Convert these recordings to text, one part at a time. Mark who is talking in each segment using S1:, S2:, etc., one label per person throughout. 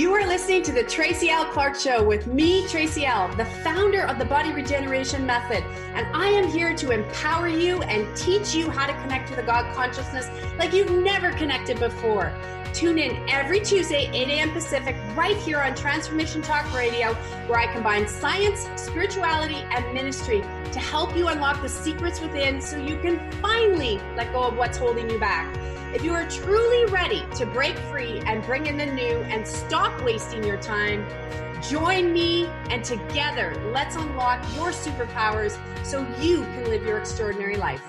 S1: You are listening to the Tracy L. Clark Show with me, Tracy L., the founder of the Body Regeneration Method. And I am here to empower you and teach you how to connect to the God consciousness like you've never connected before. Tune in every Tuesday, 8 a.m. Pacific, right here on Transformation Talk Radio, where I combine science, spirituality, and ministry to help you unlock the secrets within so you can finally let go of what's holding you back. If you are truly ready to break free and bring in the new and stop wasting your time, join me, and together, let's unlock your superpowers so you can live your extraordinary life.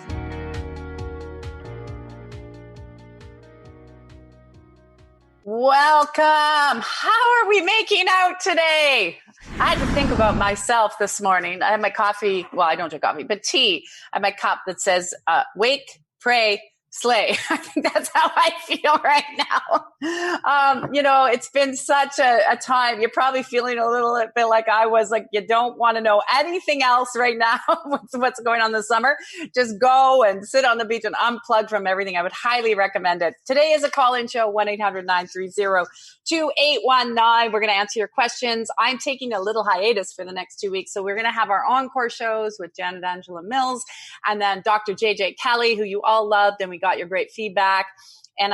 S1: Welcome. How are we making out today? I had to think about myself this morning. I had my coffee. Well, I don't drink coffee, but tea. I have my cup that says, wake, pray, slay. I think that's how I feel right now. It's been such a time. You're probably feeling a little bit like I was, like you don't want to know anything else right now. what's going on this summer. Just go and sit on the beach and unplug from everything. I would highly recommend it. Today is a call-in show, 1-800-930-2819. We're going to answer your questions. I'm taking a little hiatus for the next 2 weeks. So we're going to have our encore shows with Janet Angela Mills and then Dr. JJ Kelly, who you all loved, and we got your great feedback. And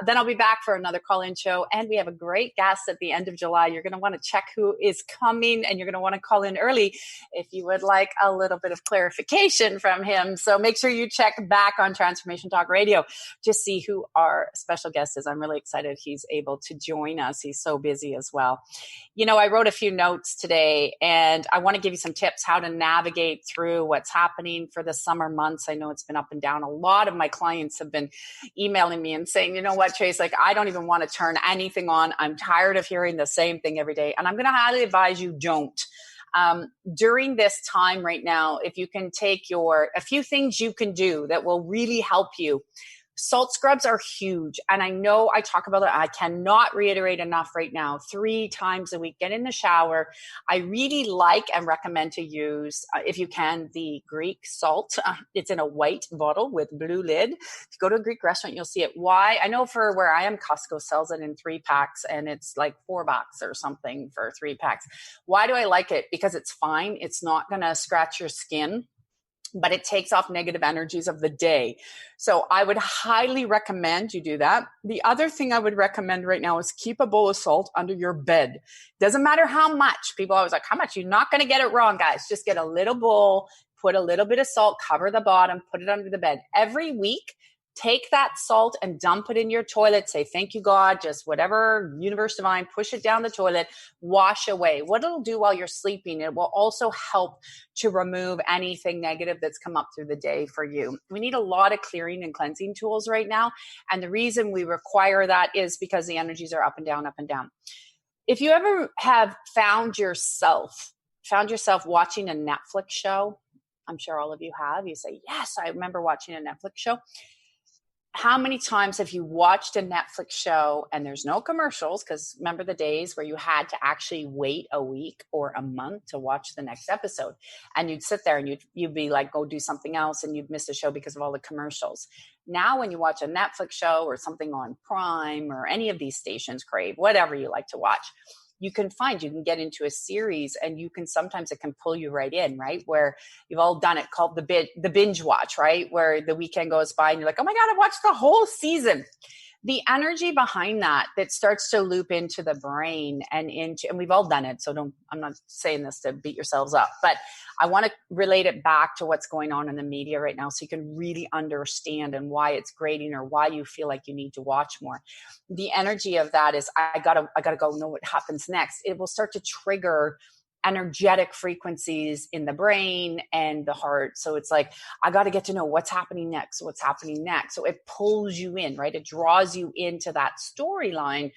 S1: then I'll be back for another call-in show. And we have a great guest at the end of July. You're going to want to check who is coming, and you're going to want to call in early if you would like a little bit of clarification from him. So make sure you check back on Transformation Talk Radio to see who our special guest is. I'm really excited he's able to join us. He's so busy as well. I wrote a few notes today, and I want to give you some tips how to navigate through what's happening for the summer months. I know it's been up and down. A lot of my clients have been emailing me and saying, you know what, Trace, I don't even want to turn anything on. I'm tired of hearing the same thing every day. And I'm going to highly advise you don't. During this time right now, if you can take a few things you can do that will really help you. Salt scrubs are huge. And I know I talk about it. I cannot reiterate enough right now. 3 times a week, get in the shower. I really like and recommend to use, if you can, the Greek salt. It's in a white bottle with blue lid. If you go to a Greek restaurant, you'll see it. Why? I know for where I am, Costco sells it in 3 packs and it's like $4 or something for 3 packs. Why do I like it? Because it's fine. It's not going to scratch your skin, but it takes off negative energies of the day. So I would highly recommend you do that. The other thing I would recommend right now is keep a bowl of salt under your bed. Doesn't matter how much. People always like, how much? You're not going to get it wrong, guys. Just get a little bowl, put a little bit of salt, cover the bottom, put it under the bed. Every week, take that salt and dump it in your toilet. Say, thank you, God, just whatever, universe divine, push it down the toilet, wash away. What it'll do while you're sleeping, it will also help to remove anything negative that's come up through the day for you. We need a lot of clearing and cleansing tools right now. And the reason we require that is because the energies are up and down, up and down. If you ever have found yourself watching a Netflix show, I'm sure all of you have, you say, yes, I remember watching a Netflix show. How many times have you watched a Netflix show and there's no commercials? Because remember the days where you had to actually wait a week or a month to watch the next episode, and you'd sit there and you'd be like, go do something else, and you'd miss the show because of all the commercials. Now, when you watch a Netflix show or something on Prime or any of these stations, Crave, whatever you like to watch, you can get into a series, and sometimes it can pull you right in, right? Where you've all done it, called the binge watch, right? Where the weekend goes by and you're like, oh my God, I watched the whole season. The energy behind that starts to loop into the brain and we've all done it. So I'm not saying this to beat yourselves up, but I want to relate it back to what's going on in the media right now so you can really understand and why it's grating or why you feel like you need to watch more. The energy of that is, I gotta go know what happens next. It will start to trigger energetic frequencies in the brain and the heart. So it's like, I got to get to know what's happening next. So it pulls you in, right? It draws you into that storyline.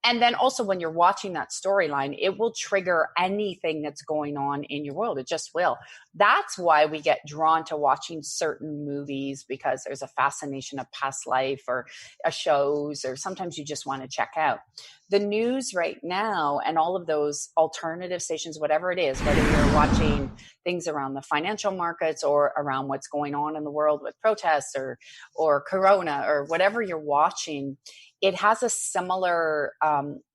S1: And then also when you're watching that storyline, it will trigger anything that's going on in your world. It just will. That's why we get drawn to watching certain movies, because there's a fascination of past life or shows, or sometimes you just want to check out. The news right now and all of those alternative stations, whatever it is, whether you're watching things around the financial markets or around what's going on in the world with protests or Corona or whatever you're watching, it has a similar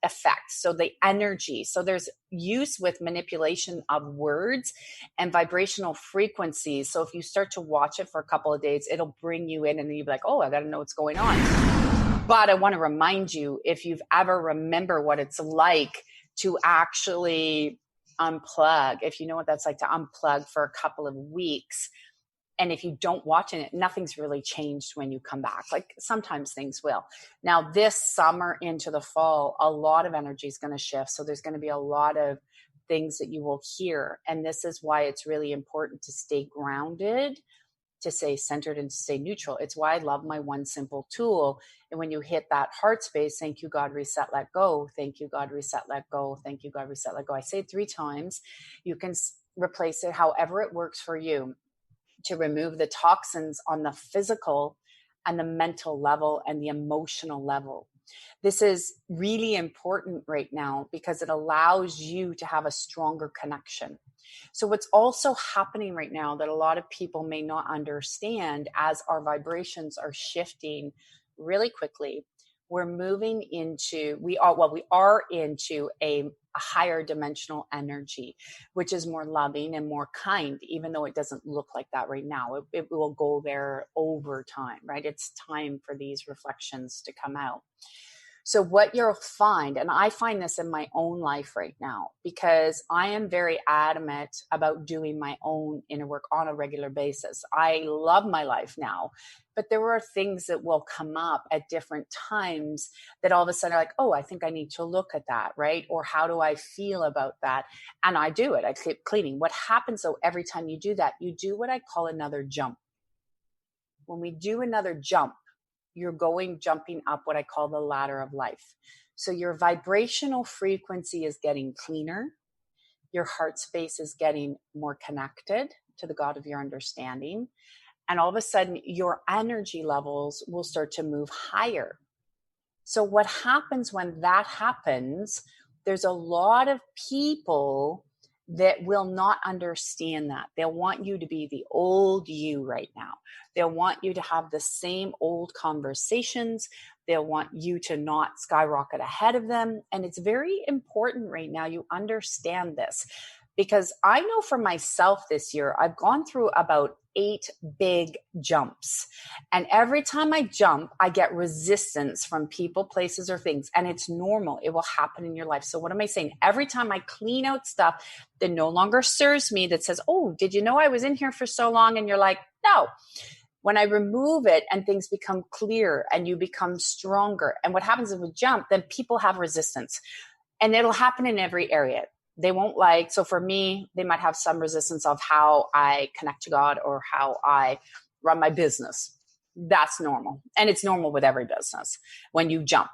S1: effect. So the energy, so there's use with manipulation of words and vibrational frequencies. So if you start to watch it for a couple of days, it'll bring you in and then you'll be like, oh, I got to know what's going on. But I want to remind you, if you've ever remember what it's like to actually unplug, if you know what that's like to unplug for a couple of weeks, and if you don't watch it, nothing's really changed when you come back. Like sometimes things will. Now this summer into the fall, a lot of energy is going to shift. So there's going to be a lot of things that you will hear. And this is why it's really important to stay grounded, to stay centered, and to stay neutral. It's why I love my one simple tool. And when you hit that heart space, thank you, God, reset, let go. Thank you, God, reset, let go. Thank you, God, reset, let go. I say it 3 times. You can replace it however it works for you, to remove the toxins on the physical and the mental level and the emotional level. This is really important right now because it allows you to have a stronger connection. So what's also happening right now that a lot of people may not understand, as our vibrations are shifting really quickly, we're moving into, we are into a higher dimensional energy, which is more loving and more kind, even though it doesn't look like that right now. It will go there over time, right? It's time for these reflections to come out. So what you'll find, and I find this in my own life right now, because I am very adamant about doing my own inner work on a regular basis. I love my life now, but there are things that will come up at different times that all of a sudden are like, oh, I think I need to look at that, right? Or how do I feel about that? And I do it. I keep cleaning. What happens though, every time you do that, you do what I call another jump. When we do another jump, you're jumping up what I call the ladder of life. So your vibrational frequency is getting cleaner. Your heart space is getting more connected to the God of your understanding. And all of a sudden, your energy levels will start to move higher. So what happens when that happens, there's a lot of people that will not understand that. They'll want you to be the old you right now. They'll want you to have the same old conversations. They'll want you to not skyrocket ahead of them. And it's very important right now you understand this, because I know for myself this year, I've gone through about 8 big jumps. And every time I jump, I get resistance from people, places, or things. And it's normal. It will happen in your life. So what am I saying? Every time I clean out stuff that no longer serves me, that says, oh, did you know I was in here for so long? And you're like, no. When I remove it and things become clear and you become stronger. And what happens if we jump, then people have resistance. And it'll happen in every area. They won't like, so for me, they might have some resistance of how I connect to God or how I run my business. That's normal. And it's normal with every business when you jump.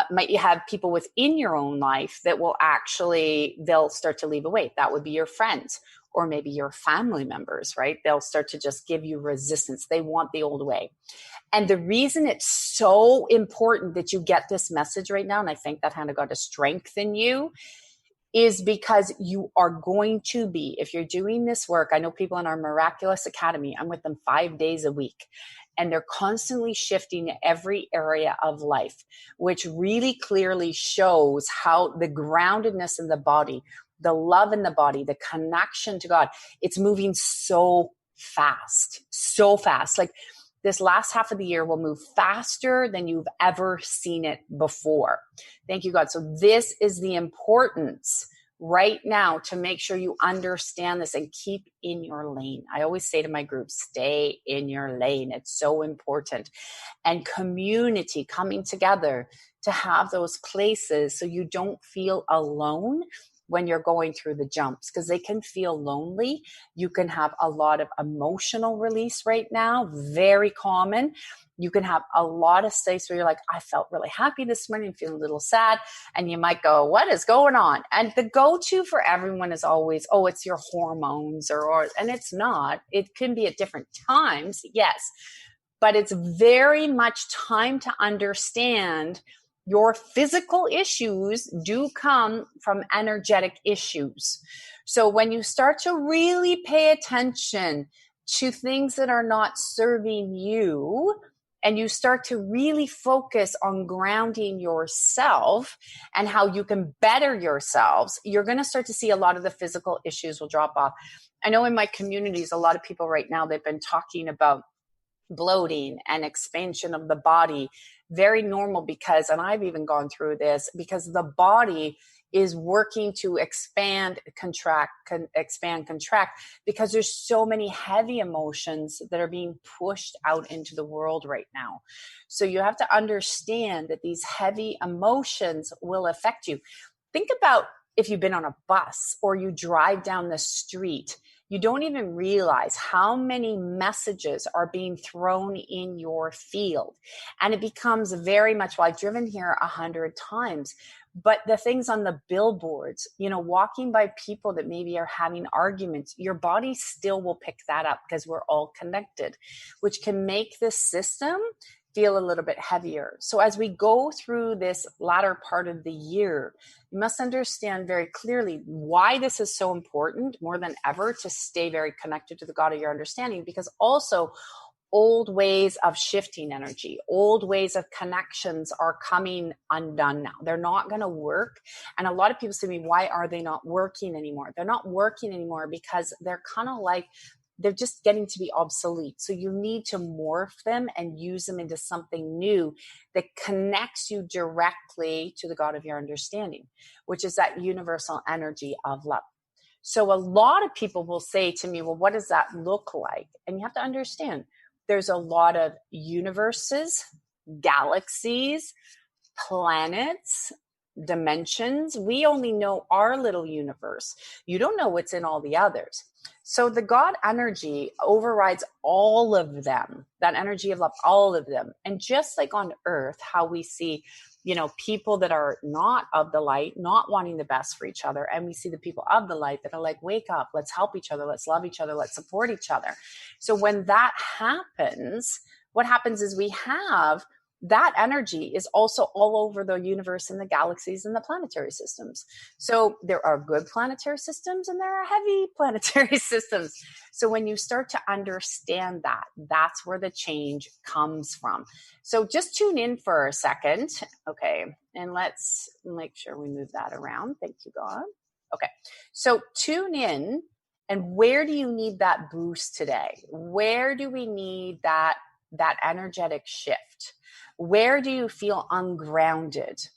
S1: Might you have people within your own life that will actually, they'll start to leave away. That would be your friends or maybe your family members, right? They'll start to just give you resistance. They want the old way. And the reason it's so important that you get this message right now, and I think that hand of God to strengthen you, is because you are going to be, if you're doing this work, I know people in our Miraculous Academy, I'm with them 5 days a week, and they're constantly shifting every area of life, which really clearly shows how the groundedness in the body, the love in the body, the connection to God, it's moving so fast, so fast. Like this last half of the year will move faster than you've ever seen it before. Thank you, God. So this is the importance right now to make sure you understand this and keep in your lane. I always say to my group, stay in your lane. It's so important. And community, coming together to have those places so you don't feel alone when you're going through the jumps, because they can feel lonely. You can have a lot of emotional release right now, very common. You can have a lot of states where you're like, I felt really happy this morning, feel a little sad. And you might go, what is going on? And the go-to for everyone is always, oh, it's your hormones and it's not. It can be at different times, yes. But it's very much time to understand your physical issues do come from energetic issues. So when you start to really pay attention to things that are not serving you and you start to really focus on grounding yourself and how you can better yourselves, you're going to start to see a lot of the physical issues will drop off. I know in my communities, a lot of people right now, they've been talking about bloating and expansion of the body. Very normal because, and I've even gone through this, because the body is working to expand, contract, expand, contract, because there's so many heavy emotions that are being pushed out into the world right now. So you have to understand that these heavy emotions will affect you. Think about if you've been on a bus or you drive down the street, you don't even realize how many messages are being thrown in your field. And it becomes very much, well, I've driven here 100 times, but the things on the billboards, walking by people that maybe are having arguments, your body still will pick that up because we're all connected, which can make the system feel a little bit heavier. So as we go through this latter part of the year, you must understand very clearly why this is so important more than ever to stay very connected to the God of your understanding, because also old ways of shifting energy, old ways of connections are coming undone now. They're not going to work. And a lot of people say to me, why are they not working anymore? They're not working anymore because they're kind of like, they're just getting to be obsolete. So you need to morph them and use them into something new that connects you directly to the God of your understanding, which is that universal energy of love. So a lot of people will say to me, well, what does that look like? And you have to understand, there's a lot of universes, galaxies, planets, dimensions. We only know our little universe. You don't know what's in all the others. So the God energy overrides all of them, that energy of love, all of them. And just like on earth, how we see, people that are not of the light, not wanting the best for each other. And we see the people of the light that are like, wake up, let's help each other, let's love each other, let's support each other. So when that happens, what happens is we have that energy is also all over the universe and the galaxies and the planetary systems. So there are good planetary systems and there are heavy planetary systems. So when you start to understand that, that's where the change comes from. So just tune in for a second. Okay. And let's make sure we move that around. Thank you, God. Okay. So tune in. And where do you need that boost today? Where do we need that energetic shift? Where do you feel ungrounded?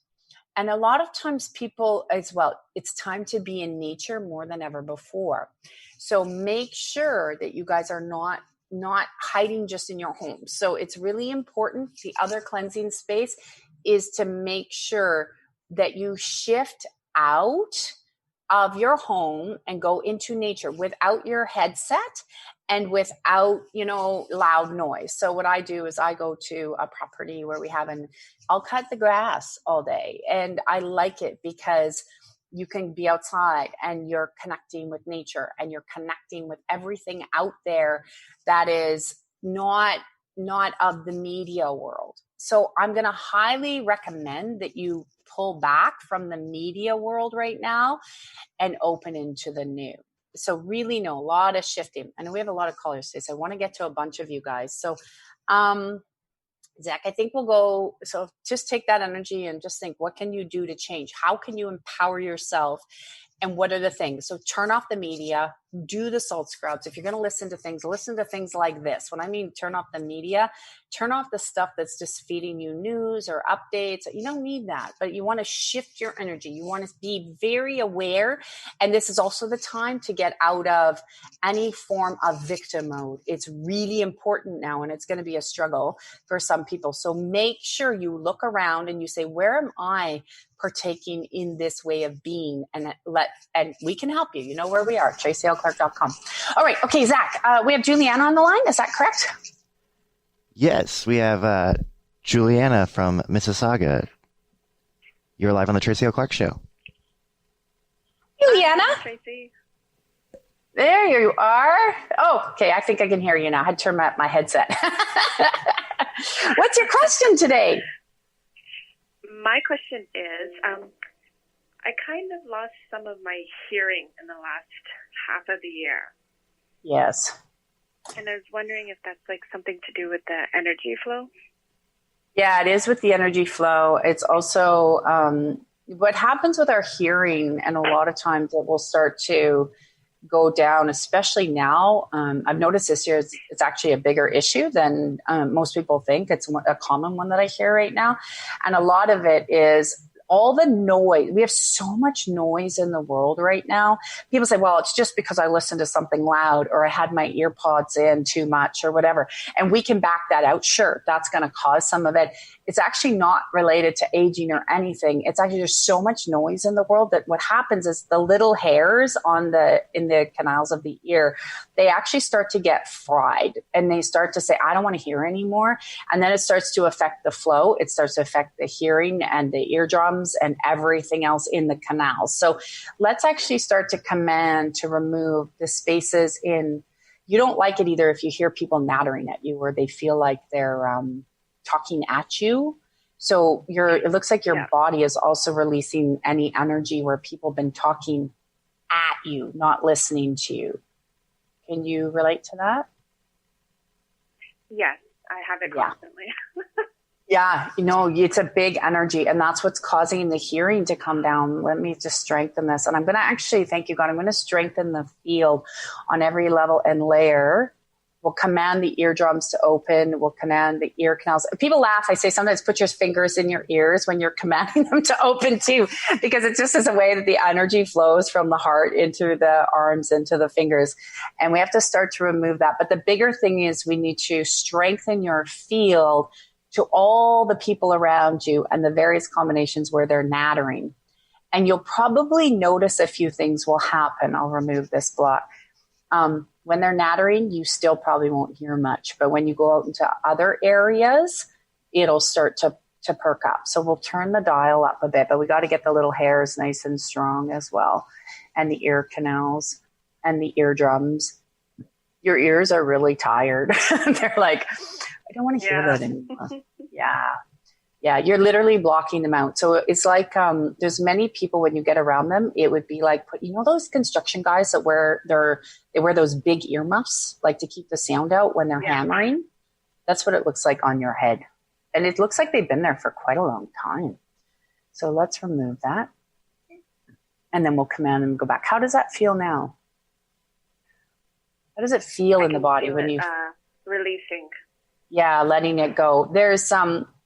S1: And a lot of times people as well, it's time to be in nature more than ever before. So make sure that you guys are not hiding just in your home. So it's really important. The other cleansing space is to make sure that you shift out of your home and go into nature without your headset and without, loud noise. So what I do is I go to a property where I'll cut the grass all day. And I like it because you can be outside and you're connecting with nature and you're connecting with everything out there that is not of the media world. So I'm going to highly recommend that you pull back from the media world right now and open into the new. So really a lot of shifting. I know we have a lot of callers today, so I want to get to a bunch of you guys. So Zach, I think we'll go. So just take that energy and just think, what can you do to change? How can you empower yourself? And what are the things? So turn off the media, do the salt scrubs. If you're going to listen to things like this. When I mean turn off the media, turn off the stuff that's just feeding you news or updates. You don't need that, but you want to shift your energy. You want to be very aware. And this is also the time to get out of any form of victim mode. It's really important now, and it's going to be a struggle for some people. So make sure you look around and you say, where am I partaking in this way of being? And we can help you. You know where we are, TracyLClark.com. All right. Okay, Zach, we have Juliana on the line. Is that correct?
S2: Yes, we have Juliana from Mississauga. You're live on the Tracy L. Clark Show.
S1: Juliana?
S3: Hi, Tracy.
S1: There you are. Oh, okay. I think I can hear you now. I had to turn my headset. What's your question today?
S3: My question is, I kind of lost some of my hearing in the last half of the year.
S1: Yes.
S3: And I was wondering if that's like something to do with the energy flow.
S1: Yeah, it is with the energy flow. It's also what happens with our hearing, and a lot of times it will start to go down, especially now. I've noticed this year it's actually a bigger issue than most people think. It's a common one that I hear right now. And a lot of it is all the noise. We have so much noise in the world right now. People say, well, it's just because I listened to something loud or I had my ear pods in too much or whatever. And we can back that out. Sure, that's going to cause some of it. It's actually not related to aging or anything. It's actually there's so much noise in the world that what happens is the little hairs in the canals of the ear, they actually start to get fried and they start to say, I don't want to hear anymore. And then it starts to affect the flow. It starts to affect the hearing and the eardrum and everything else in the canals. So let's actually start to command to remove the spaces in. You don't like it either if you hear people nattering at you or they feel like they're talking at you. So it looks like your body is also releasing any energy where people have been talking at you, not listening to you. Can you relate to that?
S3: Yes, I have it constantly.
S1: Yeah, it's a big energy, and that's what's causing the hearing to come down. Let me just strengthen this. And I'm going to actually, thank you, God, I'm going to strengthen the field on every level and layer. We'll command the eardrums to open. We'll command the ear canals. People laugh. I say sometimes put your fingers in your ears when you're commanding them to open too, because it just is a way that the energy flows from the heart into the arms, into the fingers. And we have to start to remove that. But the bigger thing is we need to strengthen your field to all the people around you and the various combinations where they're nattering. And you'll probably notice a few things will happen. I'll remove this block. When they're nattering, you still probably won't hear much. But when you go out into other areas, it'll start to perk up. So we'll turn the dial up a bit, but we got to get the little hairs nice and strong as well. And the ear canals and the eardrums. Your ears are really tired. They're like, I don't want to hear that anymore. Yeah. You're literally blocking them out. So it's like, there's many people when you get around them, it would be like, those construction guys that they wear those big earmuffs, like to keep the sound out when they're hammering. That's what it looks like on your head. And it looks like they've been there for quite a long time. So let's remove that. And then we'll command them to go back. How does that feel now? How does it feel in the body when you
S3: releasing? Yeah,
S1: letting it go. There's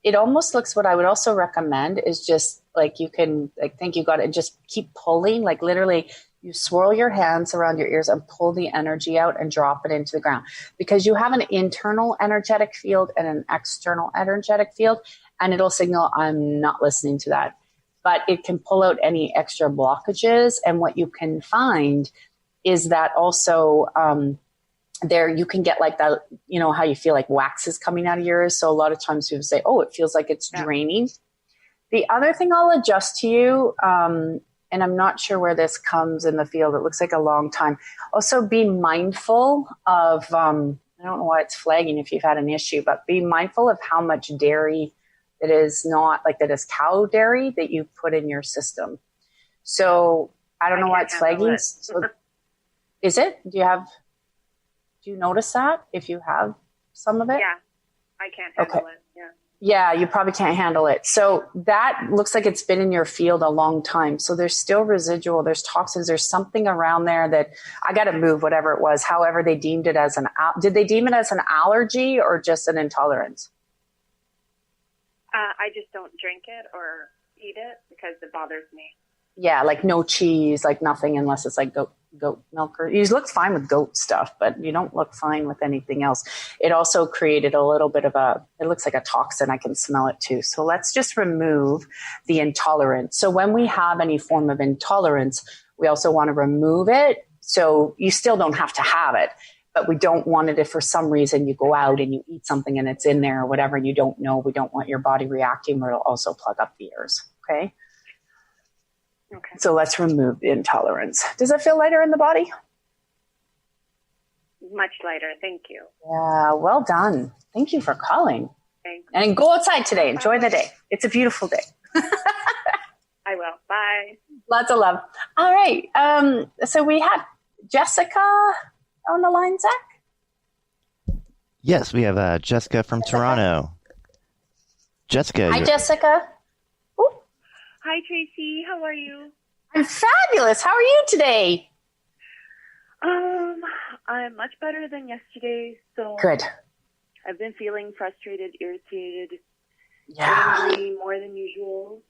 S1: it almost looks, what I would also recommend is just like you can, like, think you got it, just keep pulling, like literally you swirl your hands around your ears and pull the energy out and drop it into the ground, because you have an internal energetic field and an external energetic field, and it'll signal, I'm not listening to that. But it can pull out any extra blockages. And what you can find is that also, there you can get like that, how you feel like wax is coming out of yours. So a lot of times people say, oh, it feels like it's draining. The other thing I'll adjust to you, and I'm not sure where this comes in the field. It looks like a long time. Also be mindful of, I don't know why it's flagging if you've had an issue, but be mindful of how much dairy that is cow dairy that you put in your system. So I don't know why it's flagging. So, is it? Do you notice that if you have some of it?
S3: Yeah, I can't handle it. Yeah.
S1: Yeah, you probably can't handle it. So that looks like it's been in your field a long time. So there's still residual, there's toxins, there's something around there that I got to move, whatever it was, however they deemed it as did they deem it as an allergy or just an intolerance?
S3: I just don't drink it or eat it because it bothers me.
S1: Yeah, like no cheese, like nothing unless it's like goat milk. Or you look fine with goat stuff, but you don't look fine with anything else. It also created a little bit of it looks like a toxin. I can smell it too. So let's just remove the intolerance. So when we have any form of intolerance, we also want to remove it. So you still don't have to have it, but we don't want it if for some reason you go out and you eat something and it's in there or whatever, and you don't know, we don't want your body reacting, where it'll also plug up the ears. Okay. Okay. So let's remove the intolerance. Does it feel lighter in the body?
S3: Much lighter. Thank you.
S1: Yeah, well done. Thank you for calling.
S3: Thanks.
S1: And go outside today. Enjoy the day. It's a beautiful day.
S3: I will. Bye.
S1: Lots of love. All right. So we have Jessica on the line, Zach?
S2: Yes, we have Jessica from Toronto. Jessica.
S1: Hi, Jessica. Ooh,
S3: Hi, Tracy. How are you?
S1: I'm fabulous. How are you today?
S3: I'm much better than yesterday. So
S1: Good.
S3: I've been feeling frustrated, irritated,
S1: Yeah.
S3: angry more than usual.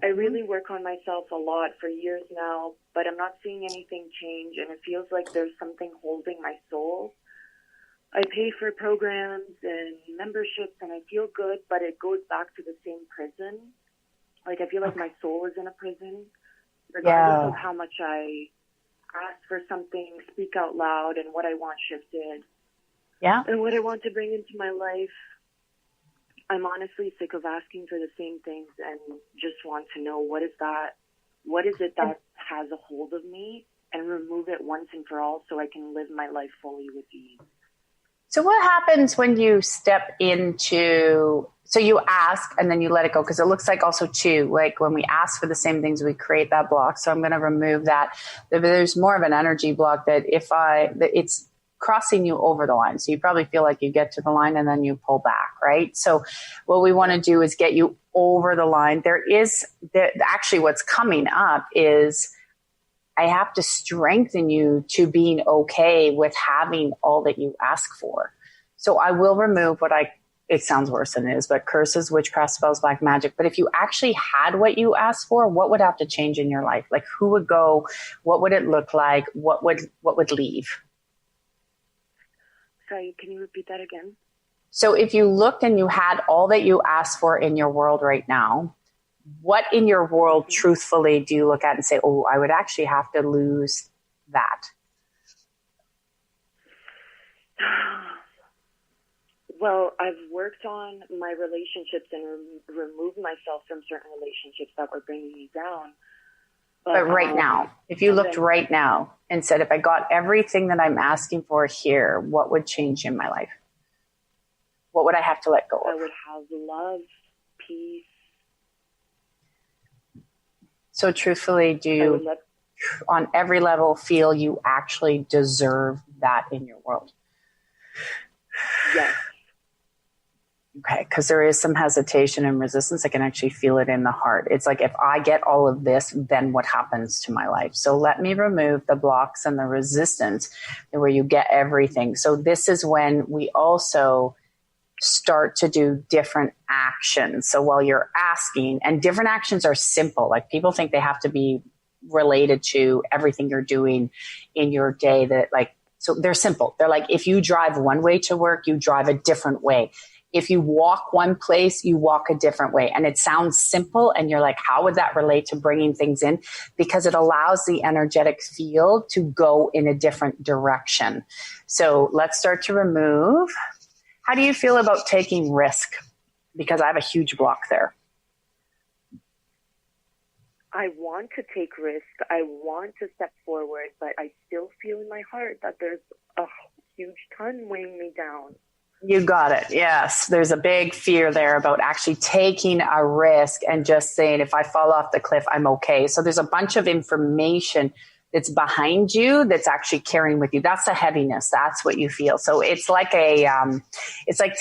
S3: I really work on myself a lot for years now, but I'm not seeing anything change, and it feels like there's something holding my soul. I pay for programs and memberships, and I feel good, but it goes back to the same prison. Like, I feel like my soul is in a prison, regardless of how much I ask for something, speak out loud, and what I want shifted.
S1: Yeah.
S3: And what I want to bring into my life. I'm honestly sick of asking for the same things and just want to know what is it that has a hold of me, and remove it once and for all so I can live my life fully with ease.
S1: So what happens when you step into, so you ask and then you let it go? Because it looks like also too, like when we ask for the same things, we create that block. So I'm going to remove that. There's more of an energy block that it's crossing you over the line. So you probably feel like you get to the line and then you pull back, right? So what we want to do is get you over the line. Actually what's coming up is I have to strengthen you to being okay with having all that you ask for. So I will remove it sounds worse than it is, but curses, witchcraft, spells, black magic. But if you actually had what you asked for, what would have to change in your life? Like who would go? What would it look like? What would leave?
S3: Sorry, can you repeat that again?
S1: So if you looked and you had all that you asked for in your world right now, what in your world truthfully do you look at and say, oh, I would actually have to lose that?
S3: Well, I've worked on my relationships and removed myself from certain relationships that were bringing me down.
S1: But right now, if you looked right now and said, if I got everything that I'm asking for here, what would change in my life? What would I have to let go of?
S3: I would have love, peace.
S1: So truthfully, do you, on every level, feel you actually deserve that in your world?
S3: Yes.
S1: Okay, because there is some hesitation and resistance. I can actually feel it in the heart. It's like, if I get all of this, then what happens to my life? So let me remove the blocks and the resistance where you get everything. So this is when we also start to do different actions. So while you're asking, and different actions are simple, like people think they have to be related to everything you're doing in your day, so they're simple. They're like, if you drive one way to work, you drive a different way. If you walk one place, you walk a different way. And it sounds simple. And you're like, how would that relate to bringing things in? Because it allows the energetic field to go in a different direction. So let's start to remove. How do you feel about taking risk? Because I have a huge block there.
S3: I want to take risk. I want to step forward, but I still feel in my heart that there's a huge ton weighing me down.
S1: You got it. Yes. There's a big fear there about actually taking a risk and just saying, if I fall off the cliff, I'm okay. So there's a bunch of information that's behind you that's actually carrying with you. That's the heaviness. That's what you feel. So it's like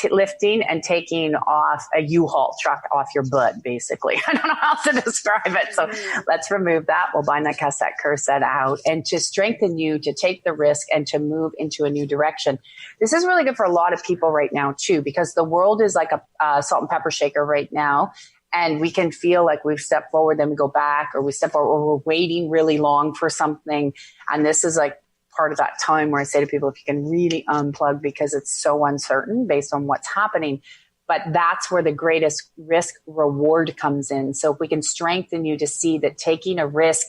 S1: lifting and taking off a U-Haul truck off your butt, basically. I don't know how else to describe it. So let's remove that. We'll bind that, cast that, curse that out, and to strengthen you to take the risk and to move into a new direction. This is really good for a lot of people right now too, because the world is like a salt and pepper shaker right now. And we can feel like we've stepped forward, then we go back, or we step forward, or we're waiting really long for something. And this is like part of that time where I say to people, if you can really unplug, because it's so uncertain based on what's happening. But that's where the greatest risk reward comes in. So if we can strengthen you to see that taking a risk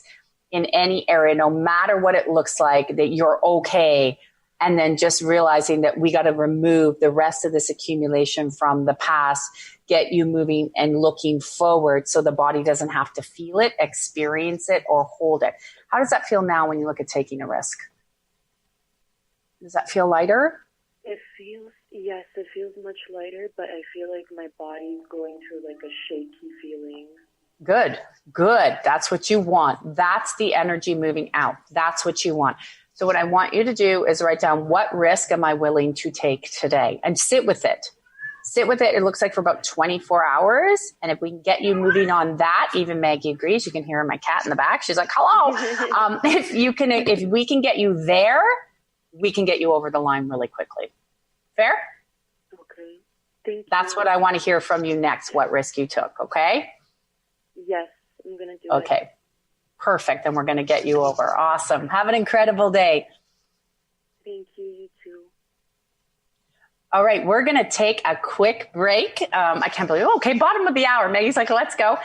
S1: in any area, no matter what it looks like, that you're okay. And then just realizing that we got to remove the rest of this accumulation from the past, get you moving and looking forward so the body doesn't have to feel it, experience it, or hold it. How does that feel now when you look at taking a risk? Does that feel lighter?
S3: It feels much lighter, but I feel like my body's going through like a shaky feeling.
S1: Good. That's what you want. That's the energy moving out. That's what you want. So what I want you to do is write down, what risk am I willing to take today? And sit with it. sit with it. It looks like for about 24 hours. And if we can get you moving on that, even Maggie agrees. You can hear my cat in the back. She's like, hello. If we can get you there, we can get you over the line really quickly. Fair?
S3: Okay. Thank you.
S1: That's what I want to hear from you next, what risk you took. Okay?
S3: Yes, I'm going to do it.
S1: Okay. Perfect. And we're going to get you over. Awesome. Have an incredible day.
S3: Thank you. You too.
S1: All right. We're going to take a quick break. I can't believe, okay, bottom of the hour. Maggie's like, let's go.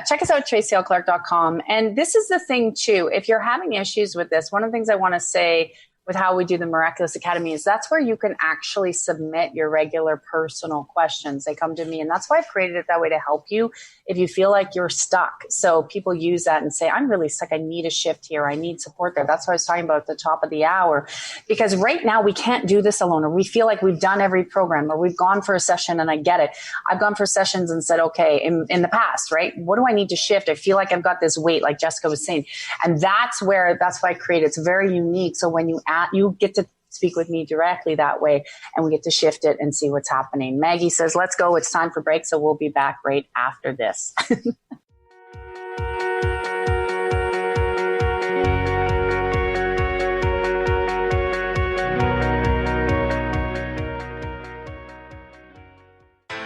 S1: Check us out at tracylclark.com. And this is the thing too. If you're having issues with this, one of the things I want to say with how we do the Miraculous Academy is that's where you can actually submit your regular personal questions. They come to me, and that's why I've created it that way, to help you if you feel like you're stuck. So people use that and say, I'm really stuck. I need a shift here. I need support there. That's what I was talking about at the top of the hour, because right now we can't do this alone, or we feel like we've done every program, or we've gone for a session. And I get it. I've gone for sessions and said, okay, in the past, right? What do I need to shift? I feel like I've got this weight, like Jessica was saying. And that's why I created. It's very unique. So when you get to speak with me directly that way, and we get to shift it and see what's happening. Maggie says, let's go. It's time for break. So we'll be back right after this.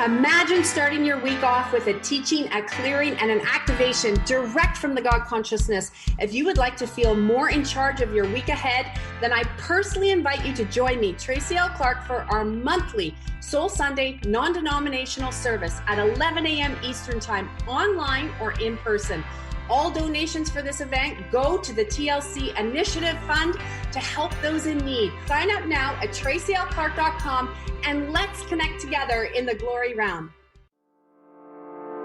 S1: Imagine starting your week off with a teaching, a clearing, and an activation direct from the God consciousness. If you would like to feel more in charge of your week ahead, then I personally invite you to join me, Tracy L. Clark, for our monthly Soul Sunday non-denominational service at 11 a.m. Eastern Time, online or in person. All donations for this event go to the TLC Initiative Fund to help those in need. Sign up now at tracylclark.com and let's connect together in the glory realm.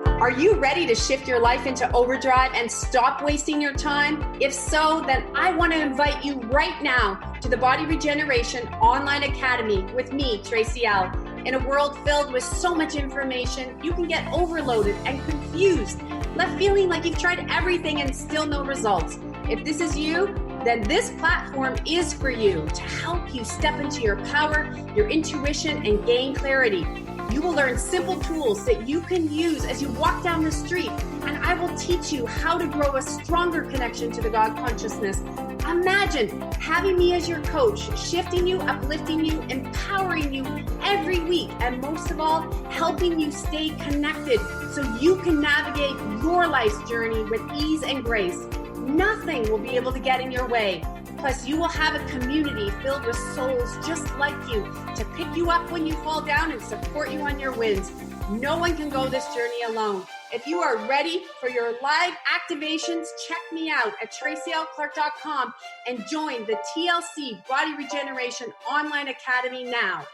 S1: Are you ready to shift your life into overdrive and stop wasting your time? If so, then I want to invite you right now to the Body Regeneration Online Academy with me, Tracy L. In a world filled with so much information, you can get overloaded and confused, left feeling like you've tried everything and still no results. If this is you, then this platform is for you to help you step into your power, your intuition, and gain clarity. You will learn simple tools that you can use as you walk down the street, and I will teach you how to grow a stronger connection to the God consciousness. Imagine having me as your coach, shifting you, uplifting you, empowering you every week, and most of all, helping you stay connected so you can navigate your life's journey with ease and grace. Nothing will be able to get in your way. Plus, you will have a community filled with souls just like you to pick you up when you fall down and support you on your wins. No one can go this journey alone. If you are ready for your live activations, check me out at tracylclark.com and join the TLC Body Regeneration Online Academy now.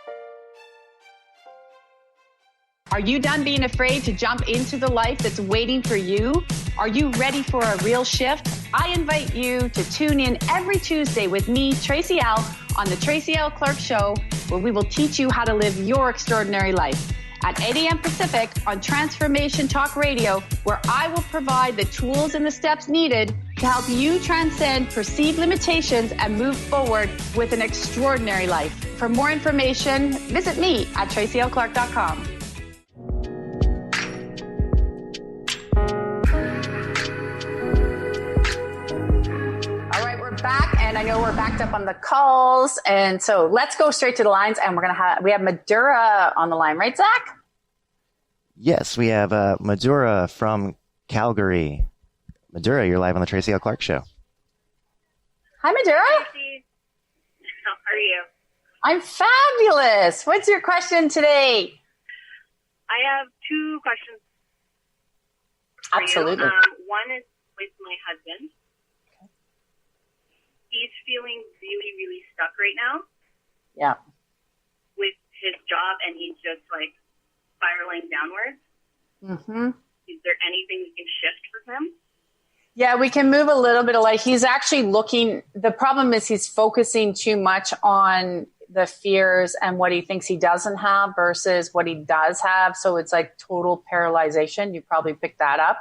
S1: Are you done being afraid to jump into the life that's waiting for you? Are you ready for a real shift? I invite you to tune in every Tuesday with me, Tracy L., on the Tracy L. Clark Show, where we will teach you how to live your extraordinary life. At 8 a.m. Pacific on Transformation Talk Radio, where I will provide the tools and the steps needed to help you transcend perceived limitations and move forward with an extraordinary life. For more information, visit me at tracylclark.com. Back, and I know we're backed up on the calls, and so let's go straight to the lines. And we have Madura on the line, right, Zach?
S2: Yes, we have Madura from Calgary. Madura, you're live on the Tracy L. Clark Show.
S1: Hi, Madura.
S4: Tracy. How are you?
S1: I'm fabulous. What's your question today?
S4: I have two questions for
S1: Absolutely.
S4: you. One is with my husband. He's feeling really, really stuck right now.
S1: Yeah.
S4: With his job, and he's just like spiraling downwards.
S1: Mm-hmm.
S4: Is there anything we can shift for him?
S1: Yeah, we can move a little bit of light. He's actually looking, the problem is he's focusing too much on the fears and what he thinks he doesn't have versus what he does have. So it's like total paralyzation. You probably picked that up.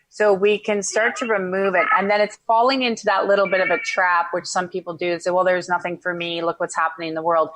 S1: So we can start to remove it. And then it's falling into that little bit of a trap, which some people do and say, well, there's nothing for me. Look what's happening in the world.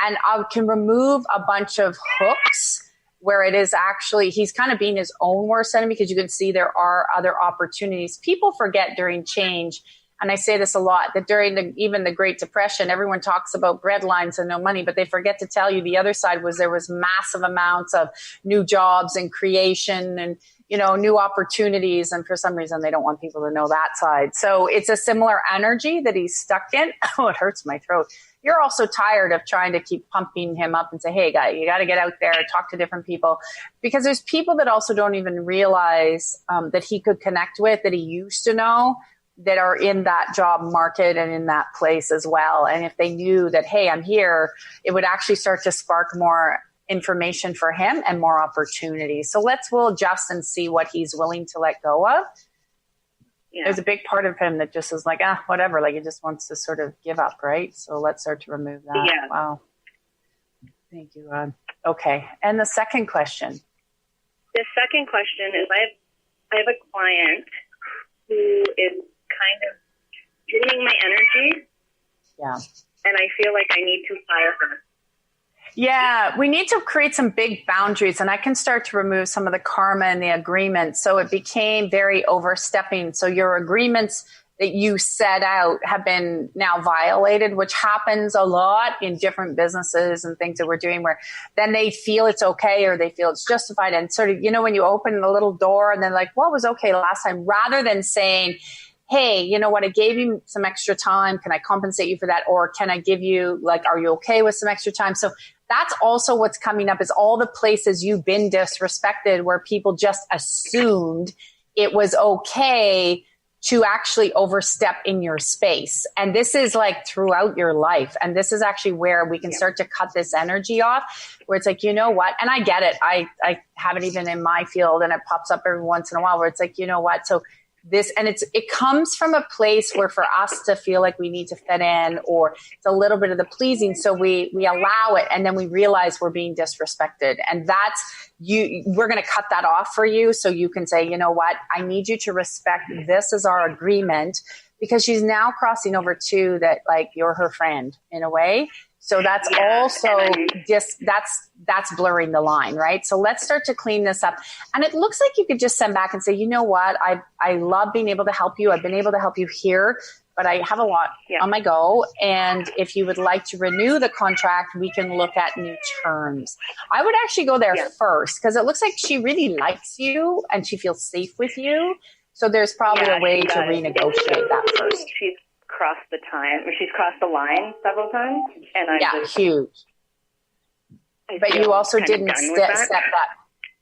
S1: And I can remove a bunch of hooks where it is actually, he's kind of being his own worst enemy, because you can see there are other opportunities. People forget during change, and I say this a lot, that during even the Great Depression, everyone talks about breadlines and no money, but they forget to tell you the other side was there was massive amounts of new jobs and creation and, new opportunities. And for some reason, they don't want people to know that side. So it's a similar energy that he's stuck in. Oh, it hurts my throat. You're also tired of trying to keep pumping him up and say, hey, guy, you got to get out there, talk to different people. Because there's people that also don't even realize that he could connect with, that he used to know, that are in that job market and in that place as well. And if they knew that, hey, I'm here, it would actually start to spark more information for him and more opportunities. So we'll adjust and see what he's willing to let go of. Yeah. There's a big part of him that just is like, whatever. Like, he just wants to sort of give up, right? So let's start to remove that.
S4: Yeah.
S1: Wow. Thank you, Rod. Okay. And the second question.
S4: The second question is, I have a client who is kind of draining my energy.
S1: Yeah.
S4: And I feel like I need to fire her.
S1: Yeah, we need to create some big boundaries, and I can start to remove some of the karma and the agreements. So it became very overstepping. So your agreements that you set out have been now violated, which happens a lot in different businesses and things that we're doing, where then they feel it's okay or they feel it's justified. And sort of, when you open the little door and then like, what was okay last time, rather than saying, hey, you know what, I gave you some extra time. Can I compensate you for that? Or can I give you, are you okay with some extra time? So that's also what's coming up, is all the places you've been disrespected, where people just assumed it was okay to actually overstep in your space. And this is like throughout your life. And this is actually where we can start to cut this energy off, where it's like, you know what? And I get it. I have it even in my field, and it pops up every once in a while, where it's like, you know what? So this, and it comes from a place where for us to feel like we need to fit in, or it's a little bit of the pleasing. So we allow it, and then we realize we're being disrespected. And that's we're going to cut that off for you. So you can say, you know what, I need you to respect this as our agreement, because she's now crossing over to that, like, you're her friend in a way. So that's also just, that's blurring the line, right? So let's start to clean this up. And it looks like you could just send back and say, you know what, I love being able to help you. I've been able to help you here, but I have a lot on my go. And if you would like to renew the contract, we can look at new terms. I would actually go there first, because it looks like she really likes you and she feels safe with you. So there's probably a way to renegotiate that first.
S4: She's crossed the line several times, and
S1: huge. But you also didn't set that.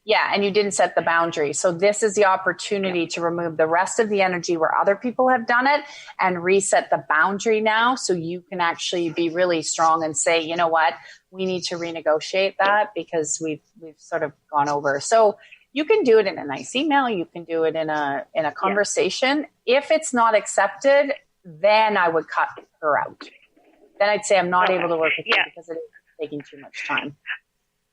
S1: Yeah, and you didn't set the boundary. So this is the opportunity to remove the rest of the energy where other people have done it, and reset the boundary now, so you can actually be really strong and say, you know what, we need to renegotiate that, because we've sort of gone over. So you can do it in a nice email. You can do it in a conversation. If it's not accepted, then I would cut her out. Then I'd say, I'm not able to work with you because it is taking too much time.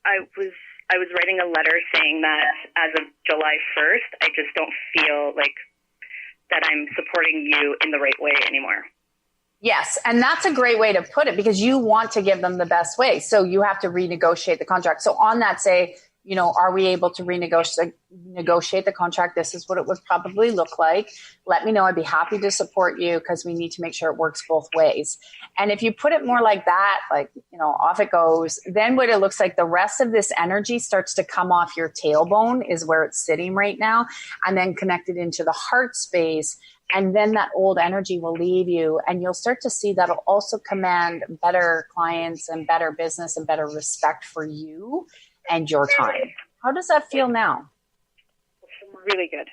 S4: I was writing a letter saying that as of July 1st, I just don't feel like that I'm supporting you in the right way anymore.
S1: Yes, and that's a great way to put it, because you want to give them the best way. So you have to renegotiate the contract. So on that, say, are we able to negotiate the contract? This is what it would probably look like. Let me know. I'd be happy to support you, because we need to make sure it works both ways. And if you put it more like that, off it goes, then what it looks like, the rest of this energy starts to come off your tailbone, is where it's sitting right now, and then connected into the heart space. And then that old energy will leave you, and you'll start to see that'll also command better clients and better business and better respect for you and your time. How does that feel now?
S4: Really good.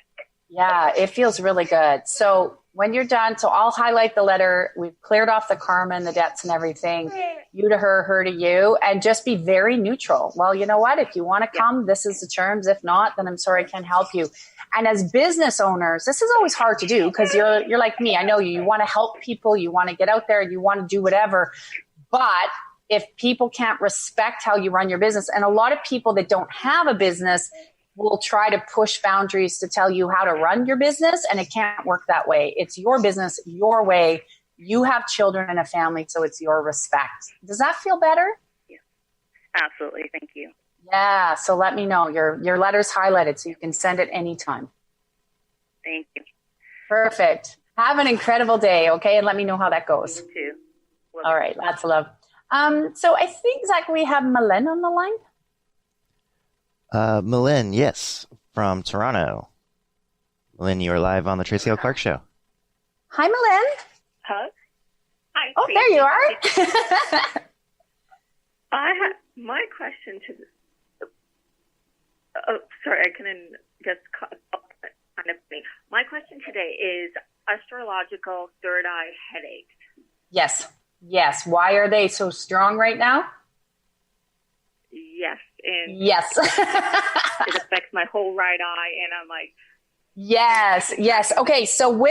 S1: Yeah, it feels really good. So when you're done, so I'll highlight the letter. We've cleared off the karma and the debts and everything. You to her, her to you, and just be very neutral. Well, you know what? If you want to come, this is the terms. If not, then I'm sorry, I can't help you. And as business owners, this is always hard to do, because you're like me. I know you want to help people. You want to get out there. You want to do whatever. But if people can't respect how you run your business, and a lot of people that don't have a business will try to push boundaries to tell you how to run your business, and it can't work that way. It's your business, your way. You have children and a family, so it's your respect. Does that feel better?
S4: Yeah, absolutely. Thank you.
S1: Yeah. So let me know. Your letter's highlighted, so you can send it anytime.
S4: Thank you.
S1: Perfect. Have an incredible day, okay? And let me know how that goes.
S4: You too.
S1: All right. Lots of love. So I think, Zach, we have Malin on the line.
S2: Malin, yes, from Toronto. Malin, you are live on the Tracy L. Clark Show.
S1: Hi, Malin.
S5: Huh? Hi,
S1: Oh,
S5: Tracy.
S1: there you are.
S5: I have my question to. Oh, sorry, I couldn't just cut up kind of thing. My question today is astrological third eye headaches.
S1: Yes. Yes. Why are they so strong right now?
S5: Yes, and
S1: Yes.
S5: it affects my whole right eye, and I'm like,
S1: Yes. Okay. So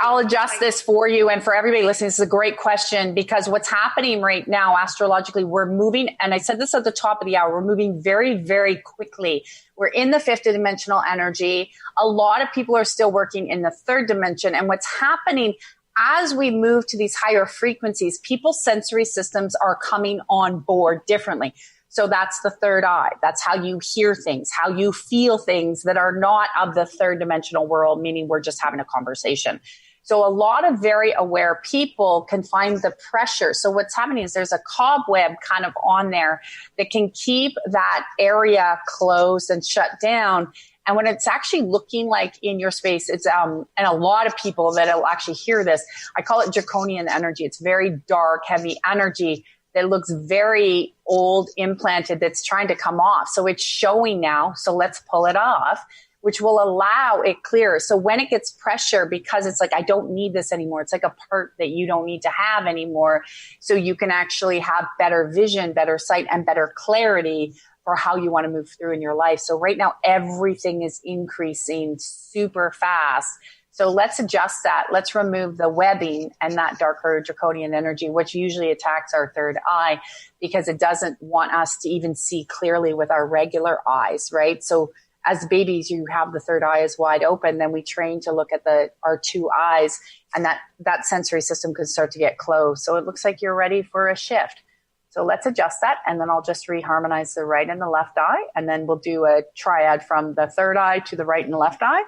S1: I'll adjust this for you and for everybody listening. This is a great question, because what's happening right now astrologically, we're moving, and I said this at the top of the hour, we're moving very, very quickly. We're in the fifth dimensional energy. A lot of people are still working in the third dimension. And what's happening as we move to these higher frequencies, people's sensory systems are coming on board differently. So that's the third eye. That's how you hear things, how you feel things that are not of the third dimensional world, meaning we're just having a conversation. So a lot of very aware people can find the pressure. So what's happening is there's a cobweb kind of on there that can keep that area closed and shut down. And when it's actually looking like in your space, it's, and a lot of people that will actually hear this, I call it draconian energy. It's very dark, heavy energy that looks very old, implanted, that's trying to come off. So it's showing now. So let's pull it off, which will allow it clear. So when it gets pressure, because it's like, I don't need this anymore. It's like a part that you don't need to have anymore. So you can actually have better vision, better sight, and better clarity for how you want to move through in your life. So right now, everything is increasing super fast. So let's adjust that. Let's remove the webbing and that darker draconian energy, which usually attacks our third eye because it doesn't want us to even see clearly with our regular eyes, right? So as babies, you have the third eye is wide open. Then we train to look at our two eyes, and that sensory system could start to get closed. So it looks like you're ready for a shift. So let's adjust that, and then I'll just reharmonize the right and the left eye, and then we'll do a triad from the third eye to the right and the left eye.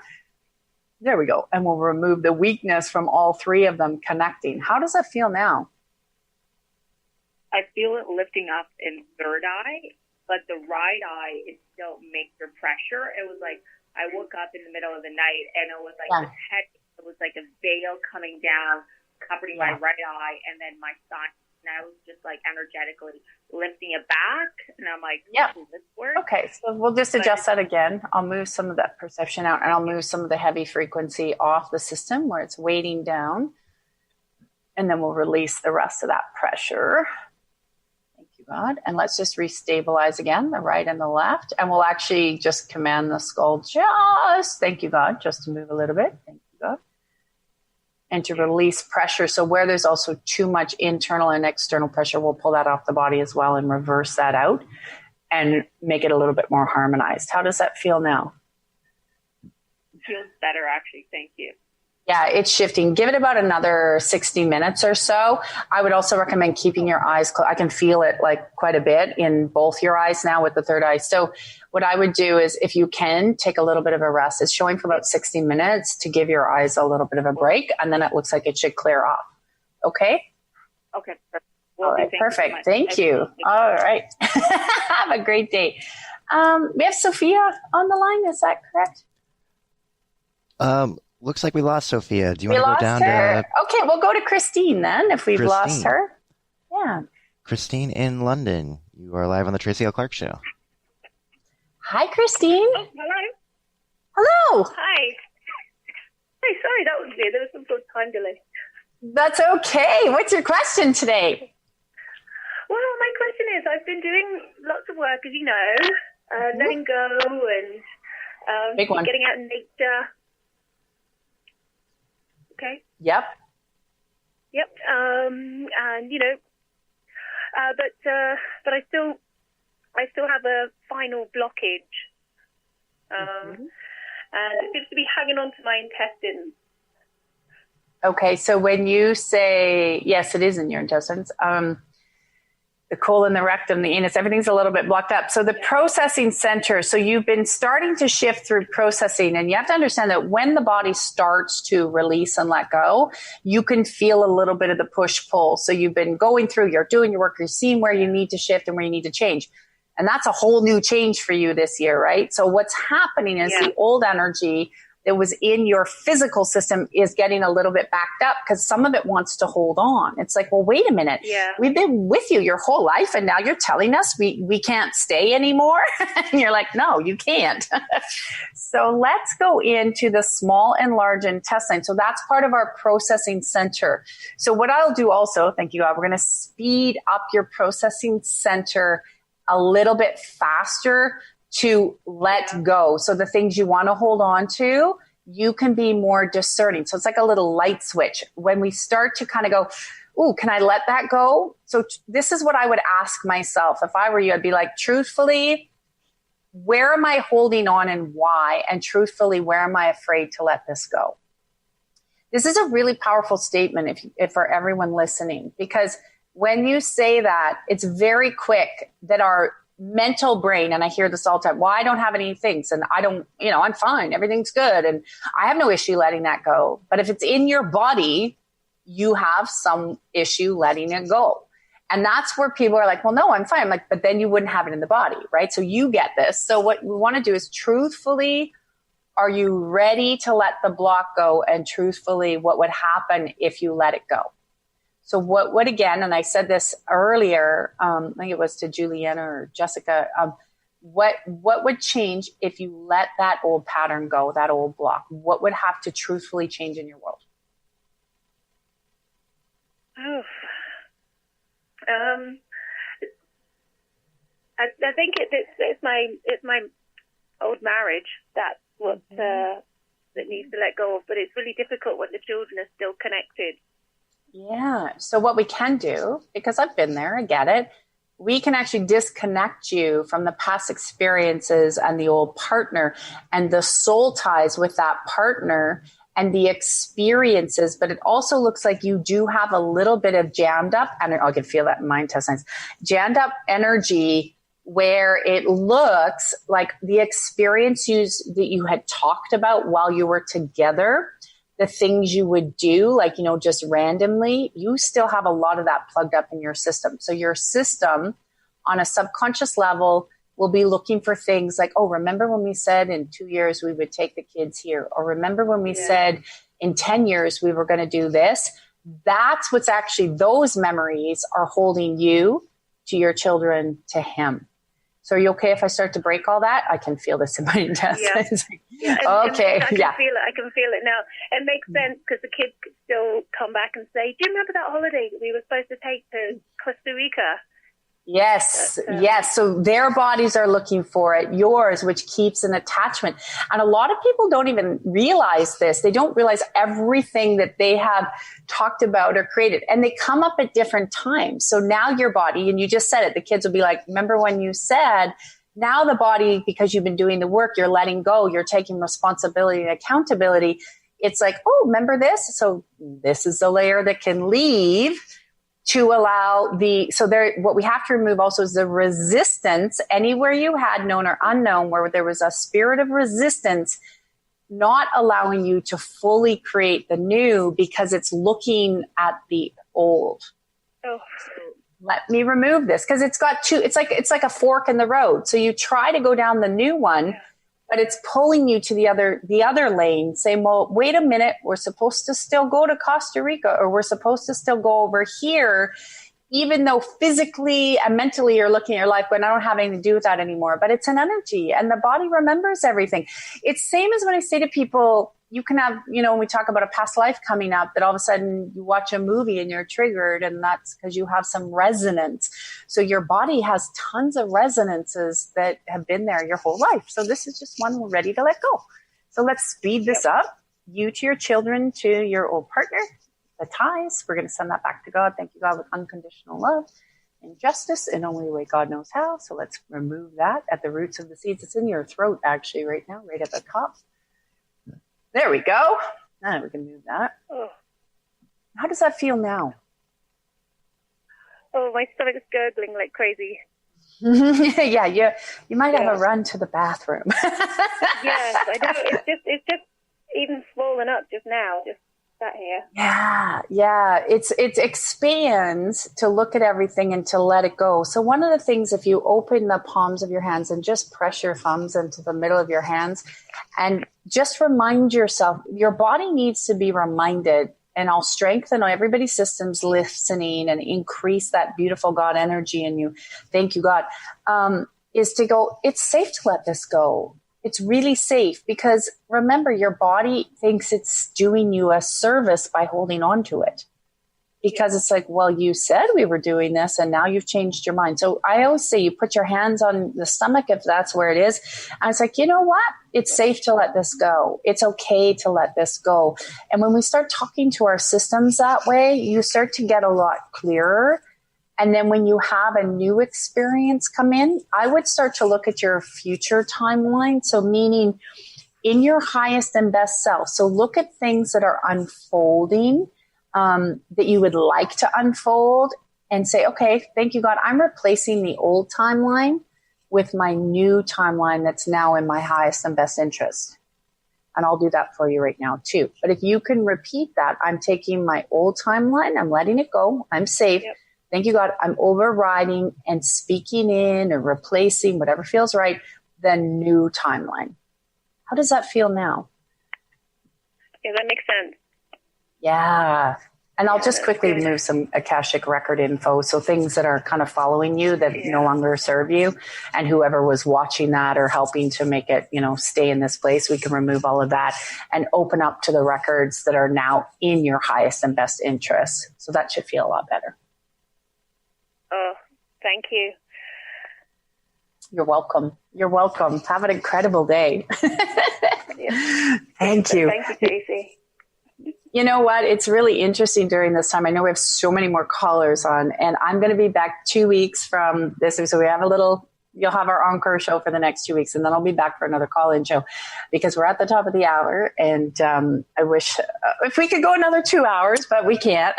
S1: There we go. And we'll remove the weakness from all three of them connecting. How does that feel now?
S5: I feel it lifting up in third eye, but the right eye is still major pressure. It was like I woke up in the middle of the night, and it was like this head. It was like a veil coming down, covering my right eye, and then my side. And I was just like energetically lifting it back. And I'm like, does this work?
S1: Okay, so we'll just adjust that again. I'll move some of that perception out, and I'll move some of the heavy frequency off the system where it's weighting down. And then we'll release the rest of that pressure. Thank you, God. And let's just restabilize again, the right and the left. And we'll actually just command the skull thank you, God, just to move a little bit. Thank you, God. And to release pressure. So where there's also too much internal and external pressure, we'll pull that off the body as well and reverse that out and make it a little bit more harmonized. How does that feel now?
S5: It feels better, actually. Thank you.
S1: Yeah, it's shifting. Give it about another 60 minutes or so. I would also recommend keeping your eyes closed. I can feel it like quite a bit in both your eyes now with the third eye. So what I would do is, if you can, take a little bit of a rest. It's showing for about 60 minutes to give your eyes a little bit of a break, and then it looks like it should clear off. Okay?
S5: Okay.
S1: All right, perfect. Thank you. All right. Have a great day. We have Sophia on the line. Is that correct?
S2: Looks like we lost Sophia. Do you want to go down
S1: her.
S2: to...
S1: Okay, we'll go to Christine then, if we've lost her. Yeah.
S2: Christine in London. You are live on the Tracy L. Clark Show.
S1: Hi, Christine.
S5: Oh, hello.
S1: Hello.
S5: Hi. Hey, sorry, that was weird. There was some sort of time delay.
S1: That's okay. What's your question today?
S5: Well, my question is, I've been doing lots of work, as you know, letting go and
S1: Big one.
S5: Getting out in nature. Okay.
S1: Yep.
S5: And you know, but I still have a final blockage, and it seems to be hanging on to my intestines.
S1: Okay, so when you say yes, it is in your intestines. the colon, the rectum, the anus, everything's a little bit blocked up. So the processing center, so you've been starting to shift through processing, and you have to understand that when the body starts to release and let go, you can feel a little bit of the push pull. So you've been going through, you're doing your work, you're seeing where you need to shift and where you need to change. And that's a whole new change for you this year, right? So what's happening is the old energy that was in your physical system is getting a little bit backed up because some of it wants to hold on. It's like, well, wait a minute.
S5: Yeah.
S1: We've been with you your whole life, and now you're telling us we can't stay anymore? And you're like, no, you can't. So let's go into the small and large intestine. So that's part of our processing center. So what I'll do also, thank you, God, we're going to speed up your processing center a little bit faster to let go. So the things you want to hold on to, you can be more discerning. So it's like a little light switch. When we start to kind of go, ooh, can I let that go? So this is what I would ask myself. If I were you, I'd be like, truthfully, where am I holding on and why? And truthfully, where am I afraid to let this go? This is a really powerful statement if for everyone listening, because when you say that, it's very quick that our mental brain, and I hear this all the time, well, I don't have any things and I don't, I'm fine. Everything's good. And I have no issue letting that go. But if it's in your body, you have some issue letting it go. And that's where people are like, well, no, I'm fine. I'm like, but then you wouldn't have it in the body, right? So you get this. So what we want to do is truthfully, are you ready to let the block go? And truthfully, what would happen if you let it go? So what again, and I said this earlier, I think it was to Juliana or Jessica, what would change if you let that old pattern go, that old block? What would have to truthfully change in your world?
S5: I think it's my old marriage. That's what that needs to let go of. But it's really difficult when the children are still connected.
S1: Yeah. So what we can do, because I've been there, I get it. We can actually disconnect you from the past experiences and the old partner and the soul ties with that partner and the experiences. But it also looks like you do have a little bit of jammed up, and I can feel that in my intestines, jammed up energy where it looks like the experiences that you had talked about while you were together, the things you would do, like, just randomly, you still have a lot of that plugged up in your system. So your system on a subconscious level will be looking for things like, oh, remember when we said in 2 years we would take the kids here? Or remember when we said in 10 years we were going to do this? That's what's actually, those memories are holding you to your children, to him. So are you okay if I start to break all that? I can feel this in my intestines.
S5: Yeah.
S1: Okay.
S5: I can feel it now. It makes sense because the kids could still come back and say, do you remember that holiday that we were supposed to take to Costa Rica?
S1: Yes. Yes. So their bodies are looking for it, yours, which keeps an attachment. And a lot of people don't even realize this. They don't realize everything that they have talked about or created, and they come up at different times. So now your body, and you just said it, the kids will be like, remember when you said, now the body, because you've been doing the work, you're letting go, you're taking responsibility and accountability. It's like, oh, remember this? So this is the layer that can leave to allow what we have to remove also is the resistance anywhere you had known or unknown, where there was a spirit of resistance, not allowing you to fully create the new because it's looking at the old. Oh. So let me remove this because it's got it's like a fork in the road. So you try to go down the new one, but it's pulling you to the other lane, saying, well, wait a minute, we're supposed to still go to Costa Rica, or we're supposed to still go over here, even though physically and mentally you're looking at your life, but I don't have anything to do with that anymore. But it's an energy, and the body remembers everything. It's same as when I say to people, you can have, when we talk about a past life coming up, that all of a sudden you watch a movie and you're triggered, and that's because you have some resonance. So your body has tons of resonances that have been there your whole life. So this is just one we're ready to let go. So let's speed this up. You to your children, to your old partner, the ties. We're going to send that back to God. Thank you, God, with unconditional love and justice in only the way God knows how. So let's remove that at the roots of the seeds. It's in your throat, actually, right now, right at the top. There we go. Now we can move that. How does that feel now?
S6: Oh, my stomach's gurgling like crazy.
S1: Yeah, you might have a run to the bathroom.
S6: Yes, I know. It's just even swollen up just now, just sat here.
S1: Yeah. It expands to look at everything and to let it go. So one of the things, if you open the palms of your hands and just press your thumbs into the middle of your hands and just remind yourself, your body needs to be reminded, and I'll strengthen everybody's systems listening and increase that beautiful God energy in you. Thank you, God. Is to go, it's safe to let this go. It's really safe, because remember, your body thinks it's doing you a service by holding on to it, because it's like, well, you said we were doing this and now you've changed your mind. So I always say you put your hands on the stomach if that's where it is. And it's like, you know what? It's safe to let this go. It's okay to let this go. And when we start talking to our systems that way, you start to get a lot clearer. And then when you have a new experience come in, I would start to look at your future timeline. So meaning in your highest and best self. So look at things that are unfolding, that you would like to unfold, and say, okay, thank you, God. I'm replacing the old timeline with my new timeline that's now in my highest and best interest. And I'll do that for you right now too. But if you can repeat that, I'm taking my old timeline, I'm letting it go, I'm safe. Yep. Thank you, God. I'm overriding and speaking in or replacing, whatever feels right, the new timeline. How does that feel now?
S6: Yeah, that makes sense.
S1: Yeah. And I'll just quickly move some Akashic record info. So things that are kind of following you that no longer serve you, and whoever was watching that or helping to make it, stay in this place, we can remove all of that and open up to the records that are now in your highest and best interest. So that should feel a lot better.
S6: Oh, thank you.
S1: You're welcome. You're welcome. Have an incredible day. Thank you.
S6: Thank you, Tracy.
S1: You know what? It's really interesting during this time. I know we have so many more callers on, and I'm going to be back 2 weeks from this. So we have you'll have our encore show for the next 2 weeks, and then I'll be back for another call-in show, because we're at the top of the hour. And I wish if we could go another 2 hours, but we can't.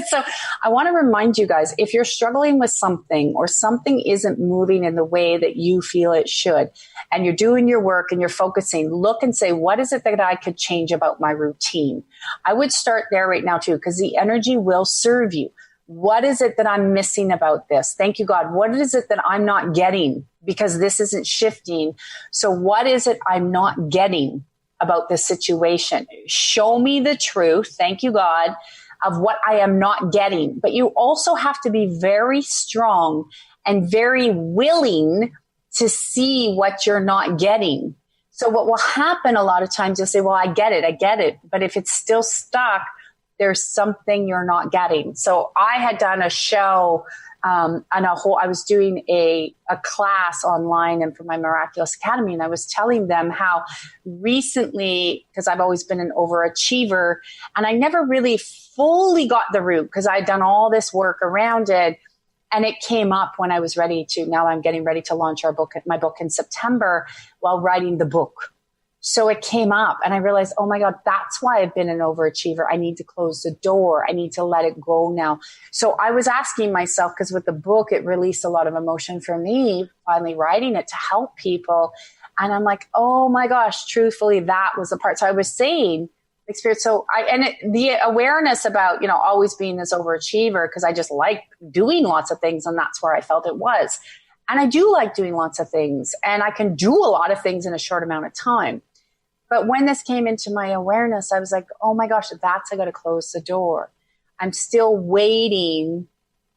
S1: So I want to remind you guys, if you're struggling with something or something isn't moving in the way that you feel it should, and you're doing your work and you're focusing, look and say, what is it that I could change about my routine? I would start there right now too, because the energy will serve you. What is it that I'm missing about this? Thank you, God. What is it that I'm not getting because this isn't shifting? So what is it I'm not getting about this situation? Show me the truth. Thank you, God, of what I am not getting. But you also have to be very strong and very willing to see what you're not getting. So what will happen a lot of times, you'll say, well, I get it. But if it's still stuck, there's something you're not getting. So I had done a show I was doing a class online and for my Miraculous Academy. And I was telling them how recently, because I've always been an overachiever, and I never really fully got the root because I'd done all this work around it. And it came up when I was now I'm getting ready to launch my book in September while writing the book. So it came up and I realized, oh my God, that's why I've been an overachiever. I need to close the door. I need to let it go now. So I was asking myself, because with the book, it released a lot of emotion for me, finally writing it to help people. And I'm like, oh my gosh, truthfully, that was the part. So I was saying, experience. So the awareness about, always being this overachiever, because I just like doing lots of things, and that's where I felt it was. And I do like doing lots of things, and I can do a lot of things in a short amount of time. But when this came into my awareness, I was like, oh my gosh, I got to close the door. I'm still waiting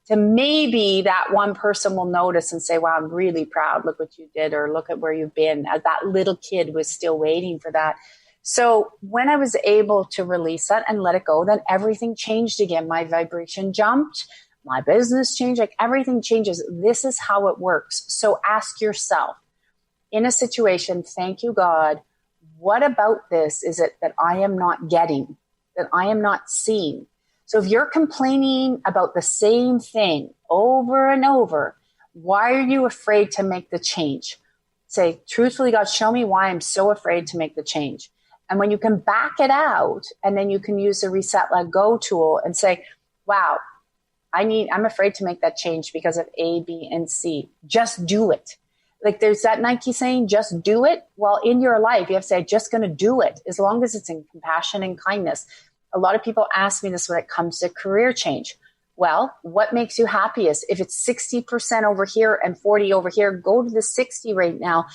S1: to maybe that one person will notice and say, wow, I'm really proud. Look what you did, or look at where you've been. That little kid was still waiting for that. So when I was able to release that and let it go, then everything changed again. My vibration jumped, my business changed, like everything changes. This is how it works. So ask yourself in a situation, thank you, God, what about this is it that I am not getting, that I am not seeing? So if you're complaining about the same thing over and over, why are you afraid to make the change? Say, truthfully, God, show me why I'm so afraid to make the change. And when you can back it out, and then you can use the Reset Let Go tool and say, wow, I'm afraid to make that change because of A, B, and C. Just do it. Like there's that Nike saying, just do it. Well, in your life, you have to say, I'm just going to do it as long as it's in compassion and kindness. A lot of people ask me this when it comes to career change. Well, what makes you happiest? If it's 60% over here and 40 over here, go to the 60 right now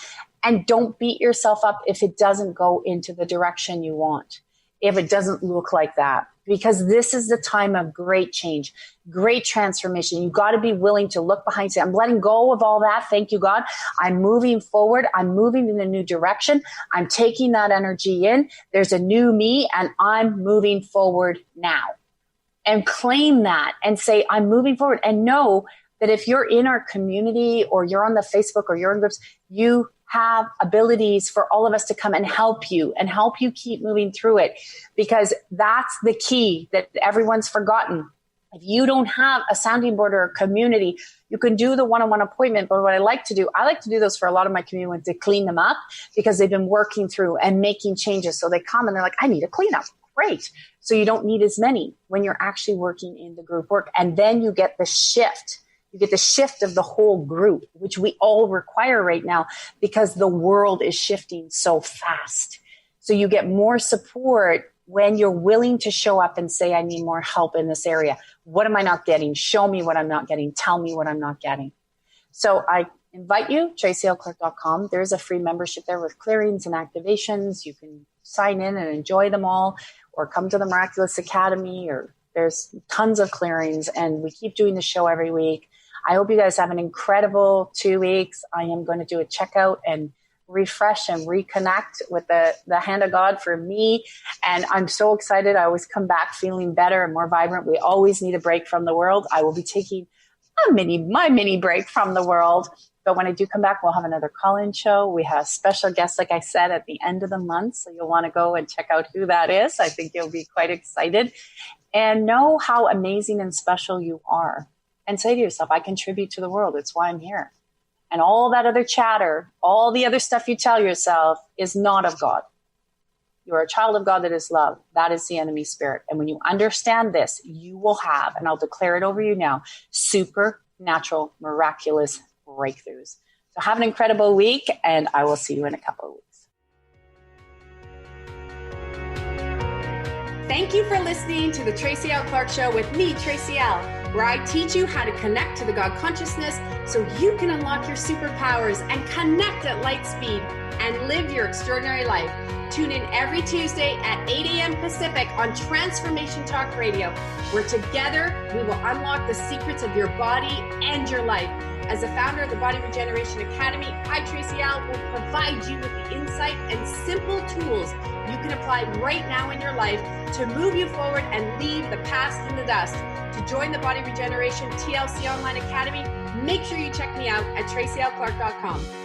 S1: and don't beat yourself up if it doesn't go into the direction you want, if it doesn't look like that, because this is the time of great change, great transformation. You got to be willing to look behind and say, I'm letting go of all that. Thank you, God. I'm moving forward. I'm moving in a new direction. I'm taking that energy in. There's a new me and I'm moving forward now. And claim that and say, I'm moving forward. And know that if you're in our community or you're on the Facebook or you're in groups, you have abilities for all of us to come and help you keep moving through it, because that's the key that everyone's forgotten. If you don't have a sounding board or a community, you can do the one-on-one appointment. But what I like to do those for a lot of my community to clean them up, because they've been working through and making changes. So they come and they're like, I need a cleanup. Great. So you don't need as many when you're actually working in the group work. And then you get the shift. You get the shift of the whole group, which we all require right now because the world is shifting so fast. So you get more support when you're willing to show up and say, I need more help in this area. What am I not getting? Show me what I'm not getting. Tell me what I'm not getting. So I invite you, tracylclark.com. There's a free membership there with clearings and activations. You can sign in and enjoy them all, or come to the Miraculous Academy, or there's tons of clearings, and we keep doing the show every week. I hope you guys have an incredible 2 weeks. I am going to do a checkout and refresh and reconnect with the hand of God for me. And I'm so excited. I always come back feeling better and more vibrant. We always need a break from the world. I will be taking my mini break from the world. But when I do come back, we'll have another call-in show. We have special guests, like I said, at the end of the month. So you'll want to go and check out who that is. I think you'll be quite excited. And know how amazing and special you are. And say to yourself, I contribute to the world. It's why I'm here. And all that other chatter, all the other stuff you tell yourself is not of God. You are a child of God that is love. That is the enemy spirit. And when you understand this, you will have, and I'll declare it over you now, supernatural, miraculous breakthroughs. So have an incredible week, and I will see you in a couple of weeks. Thank you for listening to the Tracy L. Clark Show with me, Tracy L., where I teach you how to connect to the God consciousness so you can unlock your superpowers and connect at light speed and live your extraordinary life. Tune in every Tuesday at 8 a.m. Pacific on Transformation Talk Radio, where together we will unlock the secrets of your body and your life. As the founder of the Body Regeneration Academy, I, Tracy L., will provide you with the insight and simple tools you can apply right now in your life to move you forward and leave the past in the dust. To join the Body Regeneration TLC Online Academy, make sure you check me out at tracylclark.com.